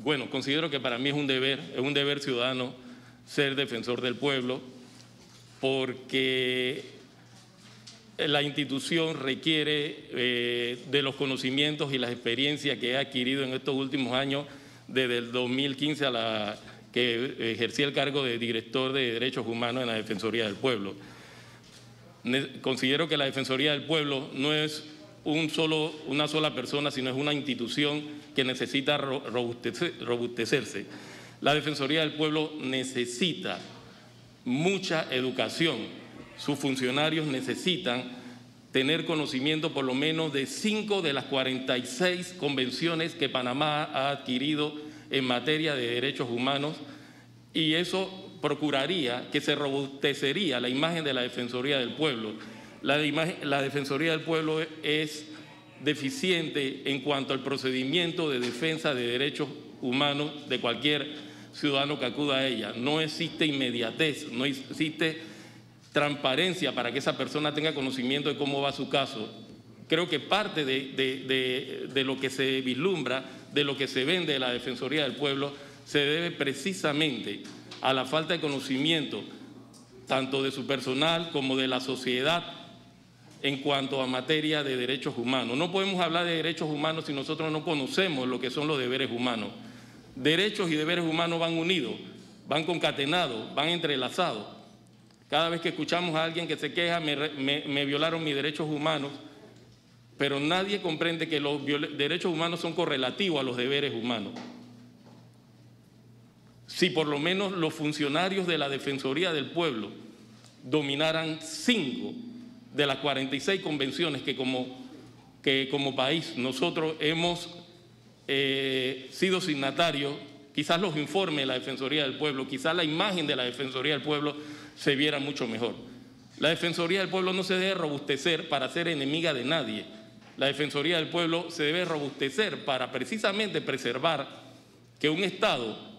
Bueno, considero que para mí es un deber ciudadano ser defensor del pueblo, porque la institución requiere de los conocimientos y las experiencias que he adquirido en estos últimos años, desde el 2015 que ejercí el cargo de director de Derechos Humanos en la Defensoría del Pueblo. Considero que la Defensoría del Pueblo no es una sola persona, sino es una institución que necesita robustecerse. La Defensoría del Pueblo necesita mucha educación. Sus funcionarios necesitan tener conocimiento por lo menos de 5 de las 46 convenciones que Panamá ha adquirido en materia de derechos humanos, y eso procuraría que se robustecería la imagen de la Defensoría del Pueblo. La Defensoría del Pueblo es deficiente en cuanto al procedimiento de defensa de derechos humanos de cualquier ciudadano que acuda a ella. No existe inmediatez, no existe transparencia para que esa persona tenga conocimiento de cómo va su caso. Creo que parte de lo que se vislumbra, de lo que se vende de la Defensoría del Pueblo, se debe precisamente a la falta de conocimiento tanto de su personal como de la sociedad en cuanto a materia de derechos humanos. No podemos hablar de derechos humanos si nosotros no conocemos lo que son los deberes humanos. Derechos y deberes humanos van unidos, van concatenados, van entrelazados. Cada vez que escuchamos a alguien que se queja, me violaron mis derechos humanos, pero nadie comprende que los derechos humanos son correlativos a los deberes humanos. Si por lo menos los funcionarios de la Defensoría del Pueblo dominaran 5 de las 46 convenciones que como país nosotros hemos sido signatarios, quizás los informes de la Defensoría del Pueblo, quizás la imagen de la Defensoría del Pueblo se viera mucho mejor. La Defensoría del Pueblo no se debe robustecer para ser enemiga de nadie. La Defensoría del Pueblo se debe robustecer para precisamente preservar que un Estado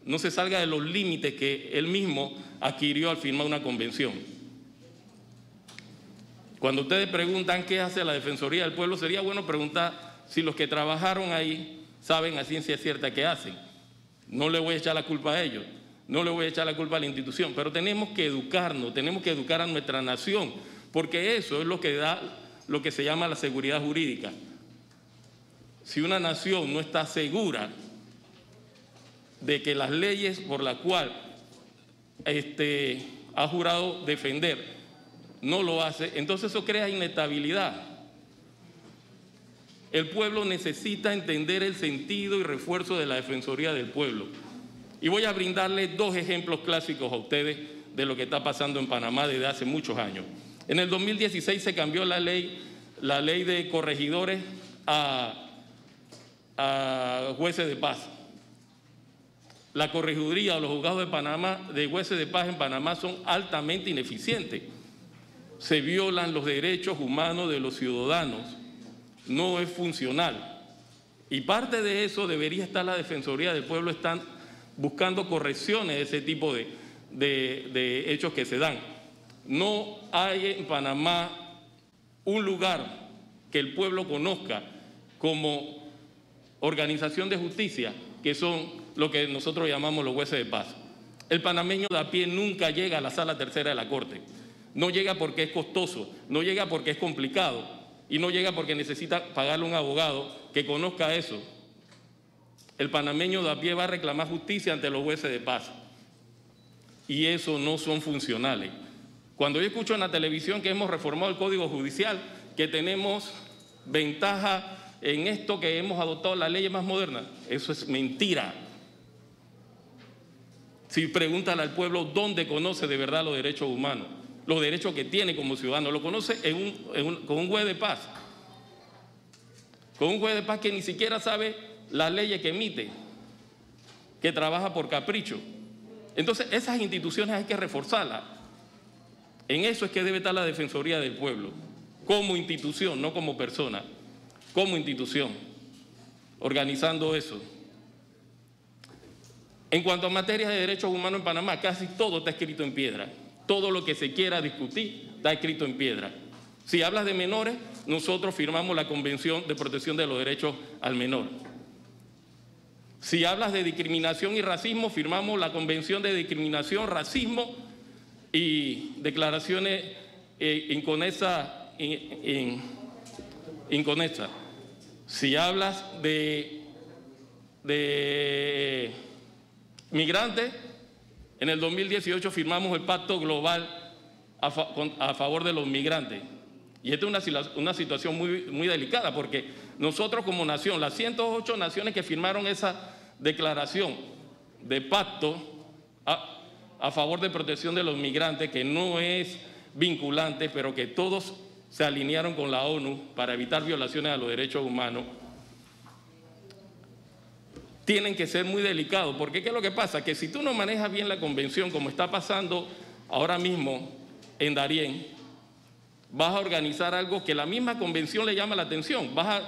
no se salga de los límites que él mismo adquirió al firmar una convención. Cuando ustedes preguntan qué hace la Defensoría del Pueblo, sería bueno preguntar si los que trabajaron ahí saben a ciencia cierta qué hacen. No le voy a echar la culpa a ellos, no le voy a echar la culpa a la institución, pero tenemos que educarnos, tenemos que educar a nuestra nación, porque eso es lo que da lo que se llama la seguridad jurídica. Si una nación no está segura de que las leyes por las cuales ha jurado defender no lo hace, entonces eso crea inestabilidad. El pueblo necesita entender el sentido y refuerzo de la Defensoría del Pueblo. Y voy a brindarles 2 ejemplos clásicos a ustedes de lo que está pasando en Panamá desde hace muchos años. En el 2016 se cambió la ley de corregidores a jueces de paz. La corregiduría o los juzgados de Panamá, de jueces de paz en Panamá, son altamente ineficientes. Se violan los derechos humanos de los ciudadanos, no es funcional. Y parte de eso debería estar la Defensoría del Pueblo, están buscando correcciones de ese tipo de hechos que se dan. No hay en Panamá un lugar que el pueblo conozca como organización de justicia, que son lo que nosotros llamamos los jueces de paz. El panameño de a pie nunca llega a la sala tercera de la Corte. No llega porque es costoso, no llega porque es complicado y no llega porque necesita pagarle a un abogado que conozca eso. El panameño de a pie va a reclamar justicia ante los jueces de paz y eso no son funcionales. Cuando yo escucho en la televisión que hemos reformado el Código Judicial, que tenemos ventaja en esto, que hemos adoptado las leyes más modernas, eso es mentira. Si pregúntale al pueblo dónde conoce de verdad los derechos humanos, los derechos que tiene como ciudadano, lo conoce con un juez de paz. Con un juez de paz que ni siquiera sabe las leyes que emite, que trabaja por capricho. Entonces, esas instituciones hay que reforzarlas. En eso es que debe estar la Defensoría del Pueblo, como institución, no como persona, como institución, organizando eso. En cuanto a materia de derechos humanos en Panamá, casi todo está escrito en piedra. Todo lo que se quiera discutir está escrito en piedra. Si hablas de menores, nosotros firmamos la Convención de Protección de los Derechos al Menor. Si hablas de discriminación y racismo, firmamos la Convención de Discriminación, Racismo y declaraciones inconexas. Si hablas de migrantes, en el 2018 firmamos el Pacto Global a favor de los migrantes. Y esta es una situación muy delicada, porque nosotros como nación, las 108 naciones que firmaron esa declaración de pacto a favor de protección de los migrantes, que no es vinculante, pero que todos se alinearon con la ONU para evitar violaciones a los derechos humanos, tienen que ser muy delicados, porque ¿qué es lo que pasa? Que si tú no manejas bien la convención, como está pasando ahora mismo en Darién, vas a organizar algo que la misma convención le llama la atención, vas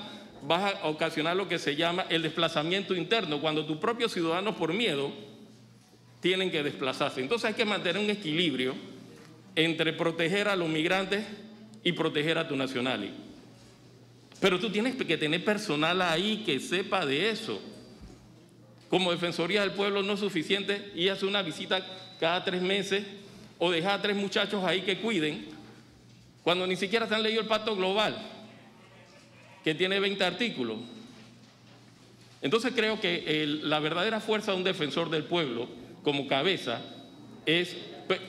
a ocasionar lo que se llama el desplazamiento interno, cuando tus propios ciudadanos por miedo tienen que desplazarse. Entonces hay que mantener un equilibrio entre proteger a los migrantes y proteger a tus nacionales. Pero tú tienes que tener personal ahí que sepa de eso. Como Defensoría del Pueblo no es suficiente ir a hacer una visita cada 3 meses o dejar a 3 muchachos ahí que cuiden, cuando ni siquiera se han leído el Pacto Global, que tiene 20 artículos. Entonces creo que la verdadera fuerza de un defensor del pueblo, como cabeza, es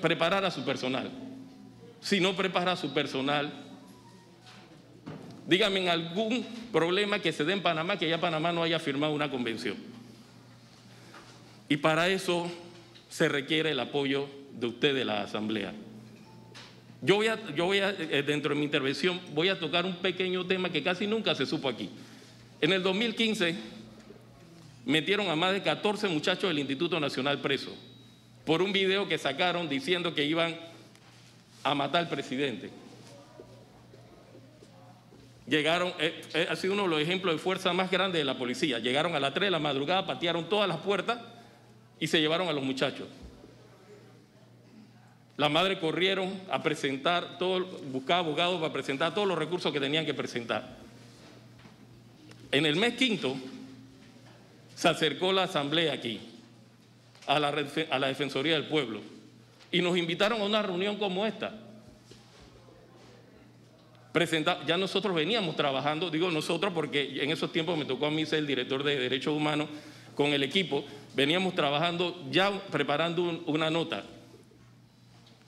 preparar a su personal. Si no prepara a su personal, dígame en algún problema que se dé en Panamá, que ya Panamá no haya firmado una convención. Y para eso se requiere el apoyo de usted, de la Asamblea. Yo voy a, dentro de mi intervención, voy a tocar un pequeño tema que casi nunca se supo aquí. En el 2015 metieron a más de 14 muchachos del Instituto Nacional presos por un video que sacaron diciendo que iban a matar al presidente. Llegaron, ha sido uno de los ejemplos de fuerza más grandes de la policía. Llegaron a las 3 de la madrugada, patearon todas las puertas y se llevaron a los muchachos. La madre corrieron a presentar, buscar abogados para presentar todos los recursos que tenían que presentar. En el mes quinto se acercó la Asamblea aquí, a la Defensoría del Pueblo, y nos invitaron a una reunión como esta. Ya nosotros veníamos trabajando, digo nosotros porque en esos tiempos me tocó a mí ser el director de Derechos Humanos con el equipo, veníamos trabajando ya preparando una nota.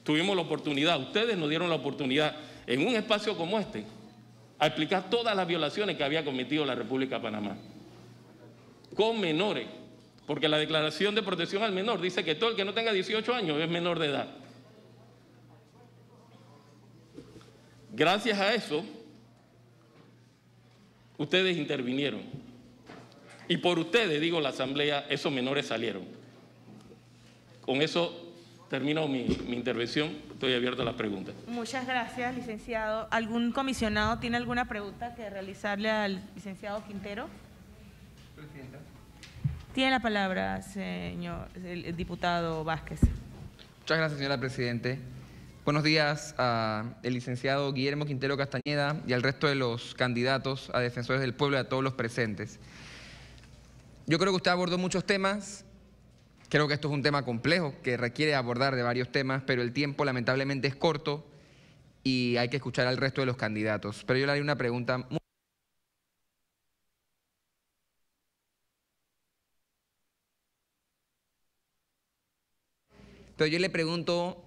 Tuvimos la oportunidad, ustedes nos dieron la oportunidad en un espacio como este a explicar todas las violaciones que había cometido la República de Panamá con menores, porque la Declaración de Protección al Menor dice que todo el que no tenga 18 años es menor de edad. Gracias a eso, ustedes intervinieron. Y por ustedes, digo la Asamblea, esos menores salieron. Con eso termino mi intervención. Estoy abierto a las preguntas. Muchas gracias, licenciado. ¿Algún comisionado tiene alguna pregunta que realizarle al licenciado Quintero? Presidenta. Tiene la palabra, señor el diputado Vázquez. Muchas gracias, señora Presidente. Buenos días al licenciado Guillermo Quintero Castañeda y al resto de los candidatos a defensores del pueblo y a todos los presentes. Yo creo que usted abordó muchos temas. Creo que esto es un tema complejo que requiere abordar de varios temas, pero el tiempo lamentablemente es corto y hay que escuchar al resto de los candidatos. Pero yo le haré una pregunta muy... Pero yo le pregunto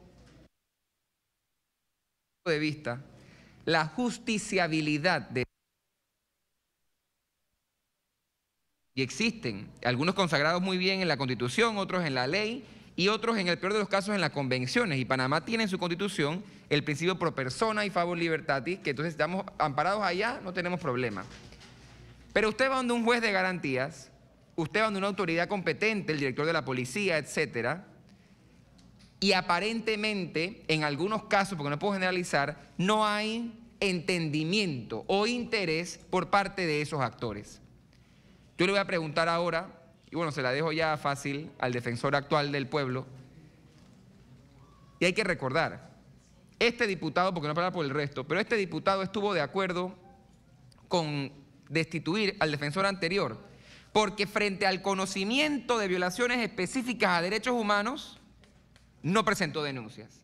de vista la justiciabilidad de... Y existen algunos consagrados muy bien en la Constitución, otros en la ley y otros en el peor de los casos en las convenciones. Y Panamá tiene en su Constitución el principio pro persona y favor libertatis, que entonces estamos amparados allá, no tenemos problema. Pero usted va donde un juez de garantías, usted va donde una autoridad competente, el director de la policía, etcétera, y aparentemente, en algunos casos, porque no puedo generalizar, no hay entendimiento o interés por parte de esos actores. Yo le voy a preguntar ahora, y bueno, se la dejo ya fácil al defensor actual del pueblo, y hay que recordar, este diputado, porque no hablar por el resto, pero este diputado estuvo de acuerdo con destituir al defensor anterior, porque frente al conocimiento de violaciones específicas a derechos humanos, no presentó denuncias.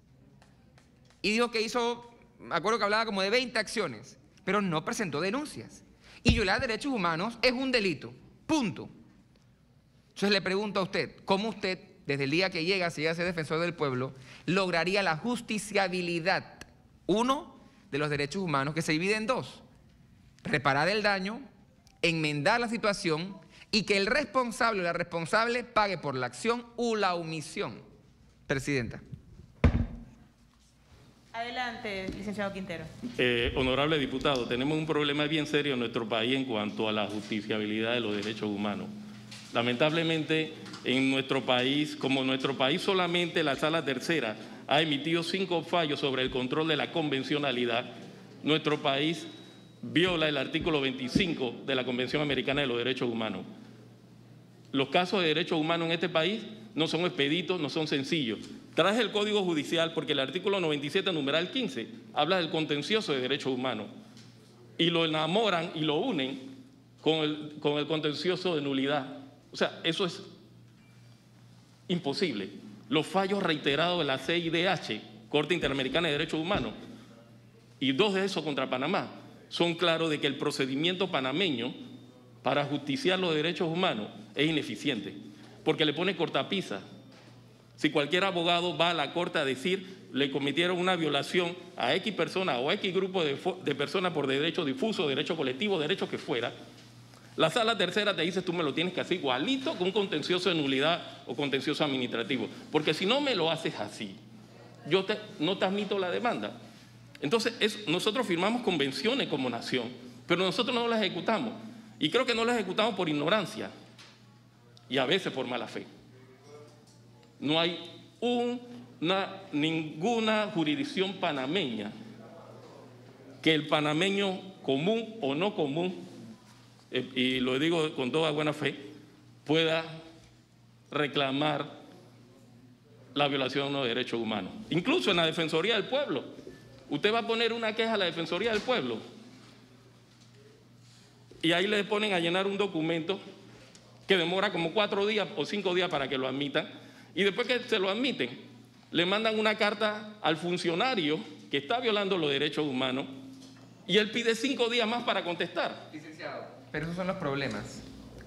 Y dijo que hizo, me acuerdo que hablaba como de 20 acciones, pero no presentó denuncias. Y violar derechos humanos es un delito, punto. Entonces le pregunto a usted, ¿cómo usted, desde el día que llega, si llega a ser defensor del pueblo, lograría la justiciabilidad, uno, de los derechos humanos, que se divide en dos? Reparar el daño, enmendar la situación y que el responsable o la responsable pague por la acción o la omisión. Presidenta. Adelante, licenciado Quintero. Honorable diputado, tenemos un problema bien serio en nuestro país en cuanto a la justiciabilidad de los derechos humanos. Lamentablemente, en nuestro país, como nuestro país solamente la Sala Tercera ha emitido 5 fallos sobre el control de la convencionalidad, nuestro país viola el artículo 25 de la Convención Americana de los Derechos Humanos. Los casos de derechos humanos en este país no son expeditos, no son sencillos. Traje el Código Judicial porque el artículo 97, numeral 15, habla del contencioso de derechos humanos y lo enamoran y lo unen con el contencioso de nulidad. O sea, eso es imposible. Los fallos reiterados de la CIDH, Corte Interamericana de Derechos Humanos, y 2 de esos contra Panamá, son claros de que el procedimiento panameño para justiciar los derechos humanos es ineficiente, porque le pone cortapisa. Si cualquier abogado va a la corte a decir le cometieron una violación a X persona o a X grupo de personas por derecho difuso, derecho colectivo, derecho que fuera, la Sala Tercera te dice tú me lo tienes que hacer igualito con un contencioso de nulidad o contencioso administrativo, porque si no me lo haces así, yo no te admito la demanda. Entonces, nosotros firmamos convenciones como nación, pero nosotros no las ejecutamos. Y creo que no las ejecutamos por ignorancia y a veces por mala fe. No hay ninguna jurisdicción panameña que el panameño común o no común, y lo digo con toda buena fe, pueda reclamar la violación de los derechos humanos. Incluso en la Defensoría del Pueblo. Usted va a poner una queja a la Defensoría del Pueblo y ahí le ponen a llenar un documento que demora como 4 días o 5 días para que lo admitan, y después que se lo admiten, le mandan una carta al funcionario que está violando los derechos humanos y él pide 5 días más para contestar. Licenciado, pero esos son los problemas.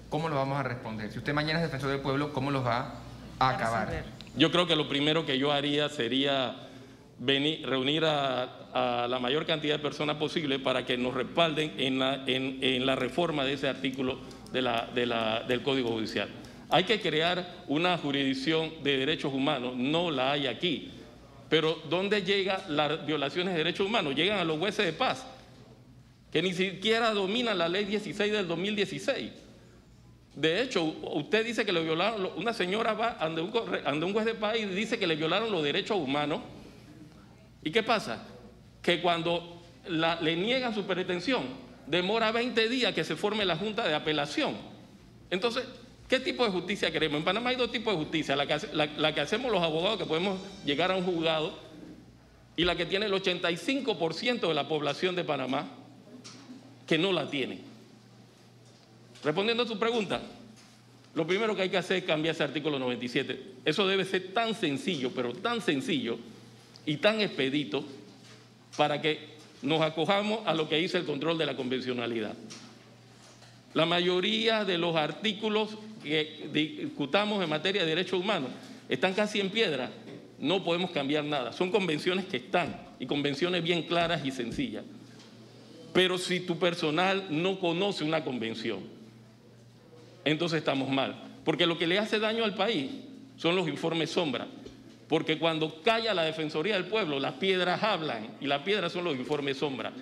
¿Cómo los vamos a responder? Si usted mañana es defensor del pueblo, ¿cómo los va a acabar? Yo creo que lo primero que yo haría sería reunir a la mayor cantidad de personas posible para que nos respalden en la reforma de ese artículo del Código Judicial. Hay que crear una jurisdicción de derechos humanos, no la hay aquí. Pero ¿dónde llegan las violaciones de derechos humanos? Llegan a los jueces de paz, que ni siquiera dominan la ley 16 del 2016. De hecho, usted dice que le violaron, una señora va ante un juez de paz y dice que le violaron los derechos humanos. ¿Y qué pasa? Que cuando le niegan su pretensión, demora 20 días que se forme la Junta de Apelación. Entonces, ¿qué tipo de justicia queremos? En Panamá hay 2 tipos de justicia, la que hacemos los abogados, que podemos llegar a un juzgado, y la que tiene el 85% de la población de Panamá, que no la tiene. Respondiendo a su pregunta, lo primero que hay que hacer es cambiar ese artículo 97. Eso debe ser tan sencillo, pero tan sencillo y tan expedito, para que nos acojamos a lo que dice el control de la convencionalidad. La mayoría de los artículos que discutamos en materia de derechos humanos están casi en piedra. No podemos cambiar nada. Son convenciones que están, y convenciones bien claras y sencillas. Pero si tu personal no conoce una convención, entonces estamos mal. Porque lo que le hace daño al país son los informes sombra. Porque cuando calla la Defensoría del Pueblo, las piedras hablan, y las piedras son los informes sombra.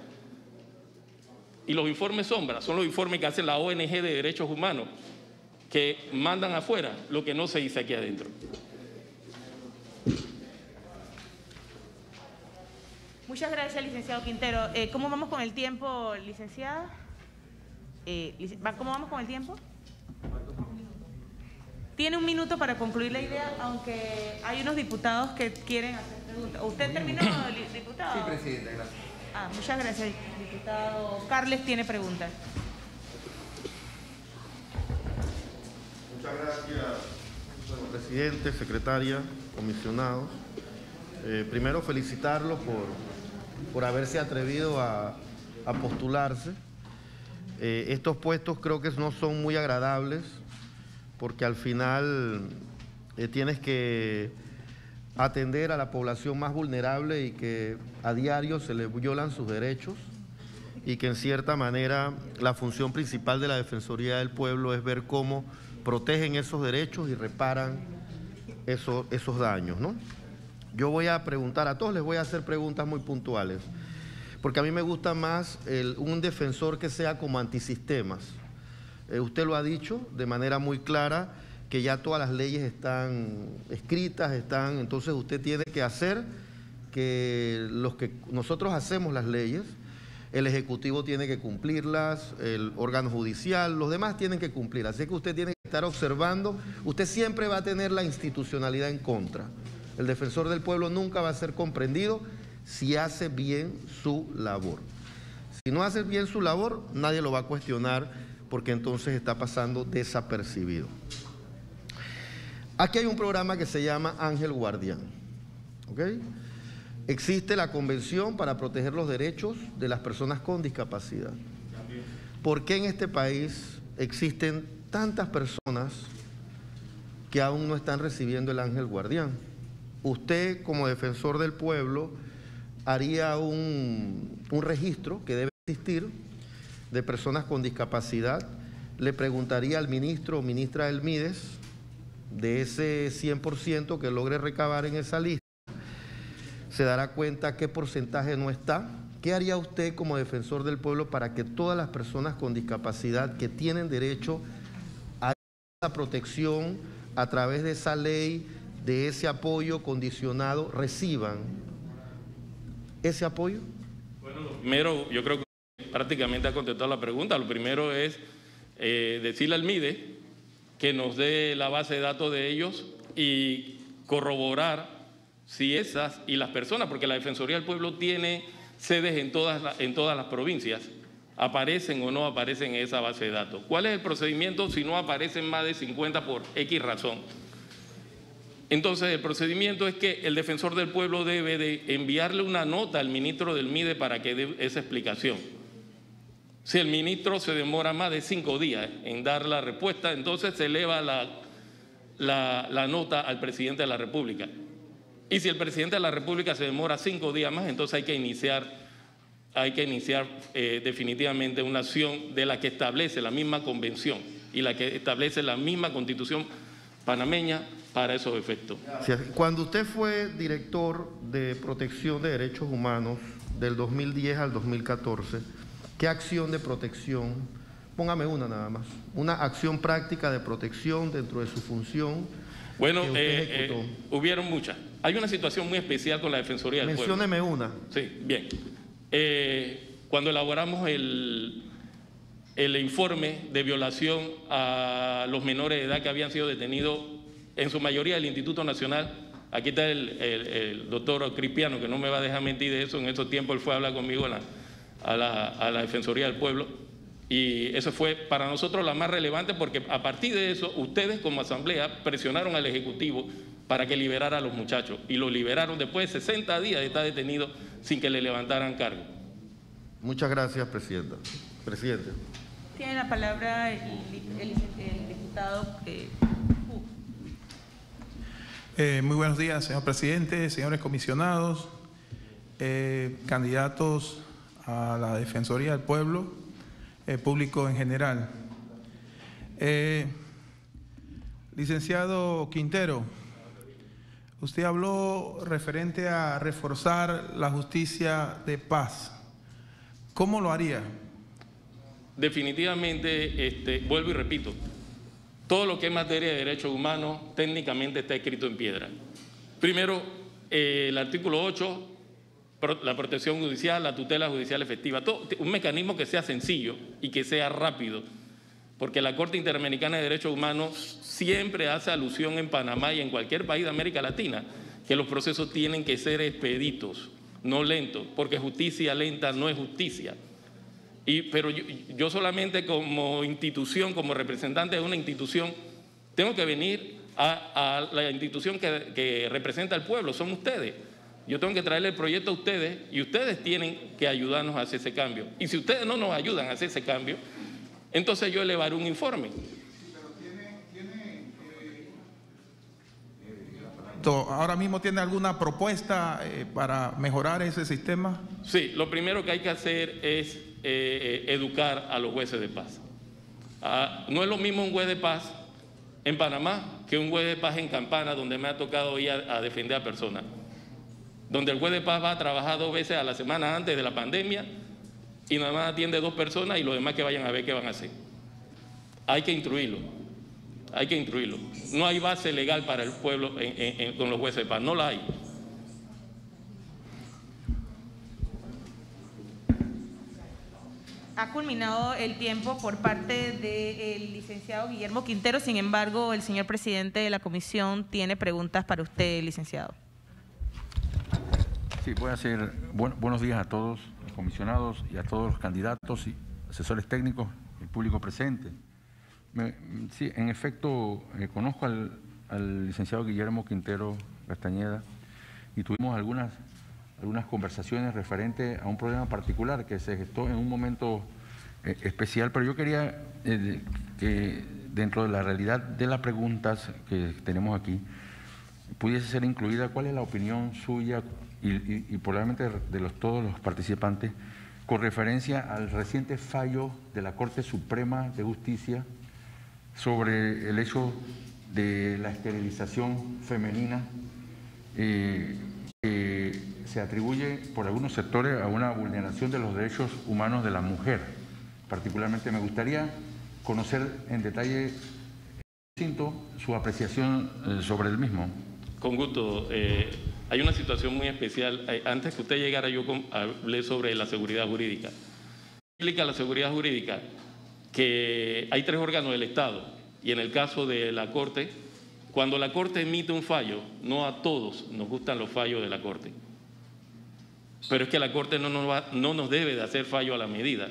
Y los informes sombra son los informes que hace la ONG de Derechos Humanos, que mandan afuera lo que no se dice aquí adentro. Muchas gracias, licenciado Quintero. ¿Cómo vamos con el tiempo, licenciada? ¿Cómo vamos con el tiempo? Tiene 1 minuto para concluir la idea, aunque hay unos diputados que quieren hacer preguntas. ¿Usted terminó, diputado? Sí, presidenta, gracias. Muchas gracias, diputado. Carles tiene preguntas. Bueno, presidente, secretaria, comisionados. Primero felicitarlos por haberse atrevido a postularse. Estos puestos creo que no son muy agradables porque al final tienes que atender a la población más vulnerable y que a diario se les violan sus derechos y que en cierta manera la función principal de la Defensoría del Pueblo es ver cómo protegen esos derechos y reparan esos daños, ¿no? Yo voy a preguntar a todos, les voy a hacer preguntas muy puntuales, porque a mí me gusta más un defensor que sea como antisistemas. Usted lo ha dicho de manera muy clara, que ya todas las leyes están escritas, entonces usted tiene que hacer que nosotros hacemos las leyes, el Ejecutivo tiene que cumplirlas, el órgano judicial, los demás tienen que cumplir. Así que usted tiene que estar observando, usted siempre va a tener la institucionalidad en contra. El defensor del pueblo nunca va a ser comprendido si hace bien su labor. Si no hace bien su labor, nadie lo va a cuestionar porque entonces está pasando desapercibido. Aquí hay un programa que se llama Ángel Guardián, ¿ok? Existe la Convención para proteger los derechos de las personas con discapacidad. ¿Por qué en este país existen tantas personas que aún no están recibiendo el Ángel Guardián? Usted, como defensor del pueblo, haría un registro que debe existir de personas con discapacidad. Le preguntaría al ministro o ministra del MIDES de ese 100% que logre recabar en esa lista. Se dará cuenta qué porcentaje no está. ¿Qué haría usted como defensor del pueblo para que todas las personas con discapacidad que tienen derecho a esa protección a través de esa ley, de ese apoyo condicionado, reciban ese apoyo? Bueno, lo primero, yo creo que prácticamente ha contestado la pregunta. Lo primero es decirle al MIDE que nos dé la base de datos de ellos y corroborar si esas y las personas, porque la Defensoría del Pueblo tiene sedes en todas las provincias, aparecen o no aparecen en esa base de datos. ¿Cuál es el procedimiento si no aparecen más de 50 por X razón? Entonces, el procedimiento es que el defensor del pueblo debe de enviarle una nota al ministro del MIDE para que dé esa explicación. Si el ministro se demora más de 5 días en dar la respuesta, entonces se eleva la nota al presidente de la República. Y si el presidente de la República se demora 5 días más, entonces hay que iniciar definitivamente una acción de la que establece la misma convención y la que establece la misma constitución panameña para esos efectos. Cuando usted fue director de protección de derechos humanos del 2010 al 2014, ¿qué acción de protección? Póngame una nada más. Una acción práctica de protección dentro de su función. Bueno, hubieron muchas. Hay una situación muy especial con la Defensoría del Pueblo. Mencióneme una. Sí, bien. Cuando elaboramos el informe de violación a los menores de edad que habían sido detenidos, en su mayoría del Instituto Nacional, aquí está el doctor Cristiano, que no me va a dejar mentir de eso, en esos tiempos él fue a hablar conmigo a la Defensoría del Pueblo, y eso fue para nosotros la más relevante, porque a partir de eso, ustedes como asamblea presionaron al Ejecutivo para que liberara a los muchachos, y los liberaron después de 60 días de estar detenidos sin que le levantaran cargo. Muchas gracias, Presidenta. Presidente. Tiene la palabra el diputado. Muy buenos días, señor presidente, señores comisionados, candidatos a la Defensoría del Pueblo, público en general. Licenciado Quintero, usted habló referente a reforzar la justicia de paz. ¿Cómo lo haría? Definitivamente, vuelvo y repito, todo lo que es materia de derechos humanos técnicamente está escrito en piedra. Primero, el artículo 8, la protección judicial, la tutela judicial efectiva, todo, un mecanismo que sea sencillo y que sea rápido, porque la Corte Interamericana de Derechos Humanos siempre hace alusión en Panamá y en cualquier país de América Latina que los procesos tienen que ser expeditos, no lentos, porque justicia lenta no es justicia. Pero yo solamente como institución, como representante de una institución, Tengo que venir a la institución que representa al pueblo, son ustedes. Yo tengo que traerle el proyecto a ustedes y ustedes tienen que ayudarnos a hacer ese cambio. Y si ustedes no nos ayudan a hacer ese cambio, entonces yo elevaré un informe. ¿Ahora mismo tiene alguna propuesta para mejorar ese sistema? Sí, lo primero que hay que hacer es educar a los jueces de paz. No es lo mismo un juez de paz en Panamá que un juez de paz en Campana, donde me ha tocado ir a defender a personas. Donde el juez de paz va a trabajar 2 veces a la semana antes de la pandemia y nada más atiende 2 personas y los demás que vayan a ver qué van a hacer. Hay que instruirlo. Hay que instruirlo. No hay base legal para el pueblo con los jueces de paz, no la hay. Ha culminado el tiempo por parte del licenciado Guillermo Quintero. Sin embargo, el señor presidente de la comisión tiene preguntas para usted, licenciado. Sí, voy a hacer buenos días a todos los comisionados y a todos los candidatos y asesores técnicos, el público presente. Sí, en efecto, conozco al licenciado Guillermo Quintero Castañeda y tuvimos algunas conversaciones referentes a un problema particular que se gestó en un momento especial, pero yo quería que dentro de la realidad de las preguntas que tenemos aquí pudiese ser incluida cuál es la opinión suya y probablemente de todos los participantes con referencia al reciente fallo de la Corte Suprema de Justicia sobre el hecho de la esterilización femenina que se atribuye por algunos sectores a una vulneración de los derechos humanos de la mujer. Particularmente me gustaría conocer en detalle su apreciación sobre el mismo. Con gusto. Hay una situación muy especial. Antes que usted llegara yo hablé sobre la seguridad jurídica. ¿Qué implica la seguridad jurídica? Que hay 3 órganos del Estado y en el caso de la Corte, cuando la Corte emite un fallo, no a todos nos gustan los fallos de la Corte, pero es que la Corte no nos debe de hacer fallo a la medida.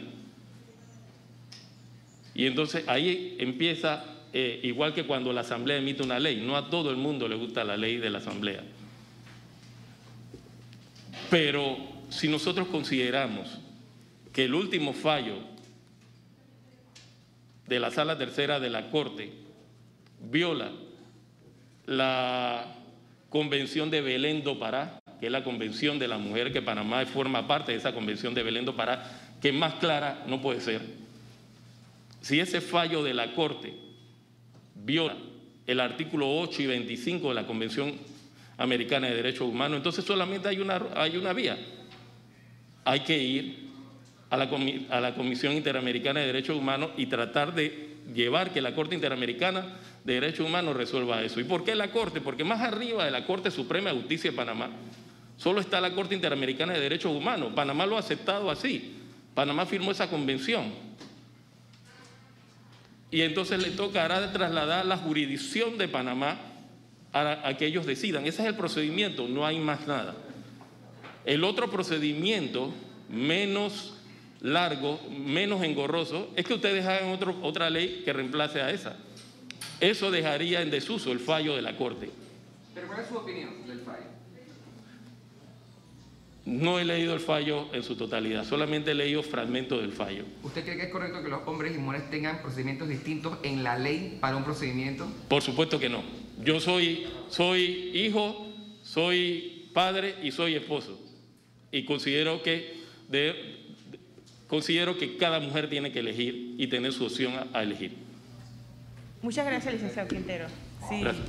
Y entonces ahí empieza, igual que cuando la Asamblea emite una ley, no a todo el mundo le gusta la ley de la Asamblea. Pero si nosotros consideramos que el último fallo de la Sala Tercera de la Corte viola la Convención de Belén do Pará, que es la Convención de la Mujer, que Panamá forma parte de esa Convención de Belén do Pará, que más clara no puede ser. Si ese fallo de la Corte viola el artículo 8 y 25 de la Convención Americana de Derechos Humanos, entonces solamente hay una vía. Hay que ir a la Comisión Interamericana de Derechos Humanos y tratar de llevar que la Corte Interamericana de Derechos Humanos resuelva eso. ¿Y por qué la Corte? Porque más arriba de la Corte Suprema de Justicia de Panamá solo está la Corte Interamericana de Derechos Humanos. Panamá lo ha aceptado así. Panamá firmó esa convención. Y entonces le tocará trasladar la jurisdicción de Panamá a que ellos decidan. Ese es el procedimiento, no hay más nada. El otro procedimiento, menos largo, menos engorroso, es que ustedes hagan otra ley que reemplace a esa. Eso dejaría en desuso el fallo de la Corte. ¿Pero cuál es su opinión del fallo? No he leído el fallo en su totalidad, solamente he leído fragmentos del fallo. ¿Usted cree que es correcto que los hombres y mujeres tengan procedimientos distintos en la ley para un procedimiento? Por supuesto que no. Yo soy hijo, soy padre y soy esposo. Y considero que cada mujer tiene que elegir y tener su opción a elegir. Muchas gracias, licenciado Quintero. Sí. Gracias.